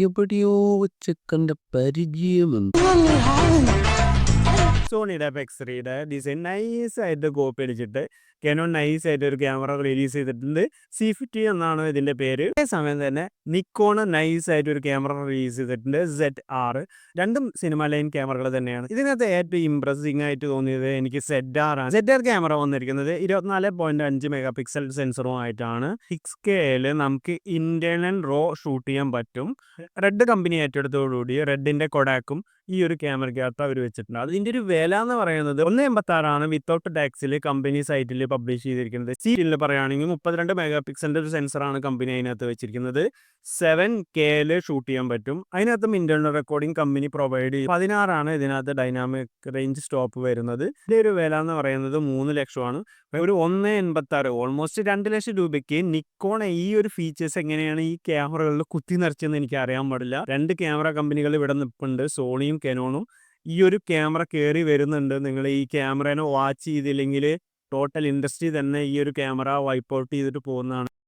എവിടെയോ വെച്ചക്കണ്ട പരിചയമുണ്ട്. സോണിയുടെ എക്സ്3യുടെ ഡിസൈൻ നൈസായിട്ട് കോപ്പി അടിച്ചിട്ട് കനോൺ നൈസായിട്ട് ഒരു ക്യാമറ റിലീസ് ചെയ്തിട്ടുണ്ട്. C50 എന്നാണ് ഇതിൻ്റെ പേര്. അതേസമയം തന്നെ നിക്കോൺ നൈസായിട്ട് ഒരു ക്യാമറ റിലീസ് ചെയ്തിട്ടുണ്ട്, ZR. രണ്ടും സിനിമ ലൈൻ ക്യാമറകൾ തന്നെയാണ്. ഇതിനകത്ത് ഏറ്റവും ഇംപ്രസിംഗ് ആയിട്ട് തോന്നിയത് എനിക്ക് ZR ആണ്. ZR ക്യാമറ വന്നിരിക്കുന്നത് 24.5 മെഗാ പിക്സൽ സെൻസറുമായിട്ടാണ്. 6Kയിൽ നമുക്ക് ഇന്റേണൽ റോ ഷൂട്ട് ചെയ്യാൻ പറ്റും. റെഡ് കമ്പനി ഏറ്റെടുത്തോടുകൂടി റെഡിൻ്റെ കൊഡാക്കും ഈ ഒരു ക്യാമറയ്ക്കകത്ത് അവർ വെച്ചിട്ടുണ്ട്. അതിൻ്റെ ഒരു വില എന്ന് പറയുന്നത് 1.86 വിത്തൗട്ട് ടാക്സിൽ കമ്പനി സൈറ്റിൽ പബ്ലിഷ് ചെയ്തിരിക്കുന്നത്. സീറ്റിൽ പറയുകയാണെങ്കിൽ 32 മെഗാ പിക്സലിൻ്റെ ഒരു സെൻസറാണ് കമ്പനി അതിനകത്ത് വെച്ചിരിക്കുന്നത്. 7Kയിൽ ഷൂട്ട് ചെയ്യാൻ പറ്റും. അതിനകത്തും ഇന്റർണൽ റെക്കോർഡിംഗ് കമ്പനി പ്രൊവൈഡ് ചെയ്യും. 16 ഇതിനകത്ത് ഡൈനാമിക് റേഞ്ച് സ്റ്റോപ്പ് വരുന്നത്. ഇതിൻ്റെ ഒരു വില എന്ന് പറയുന്നത് 3 ലക്ഷമാണ്. ഒരു 1.86 ഓൾമോസ്റ്റ് 2 ലക്ഷം രൂപയ്ക്ക് നിക്കോൺ ഈ ഒരു ഫീച്ചേഴ്സ് എങ്ങനെയാണ് ഈ ക്യാമറകളിൽ കുത്തി നിറച്ചതെന്ന് എനിക്ക് അറിയാൻ പാടില്ല. 2 ക്യാമറ കമ്പനികൾ ഇവിടെ നിൽപ്പുണ്ട്, സോണിയും കനോണും. ഈ ഒരു ക്യാമറ കയറി വരുന്നുണ്ട്. നിങ്ങൾ ഈ ക്യാമറേനെ വാച്ച് ചെയ്തില്ലെങ്കിൽ ടോട്ടൽ ഇൻഡസ്ട്രി തന്നെ ഈ ഒരു ക്യാമറ വൈപ്പ് ഔട്ട് ചെയ്തിട്ട് പോകുന്നതാണ്.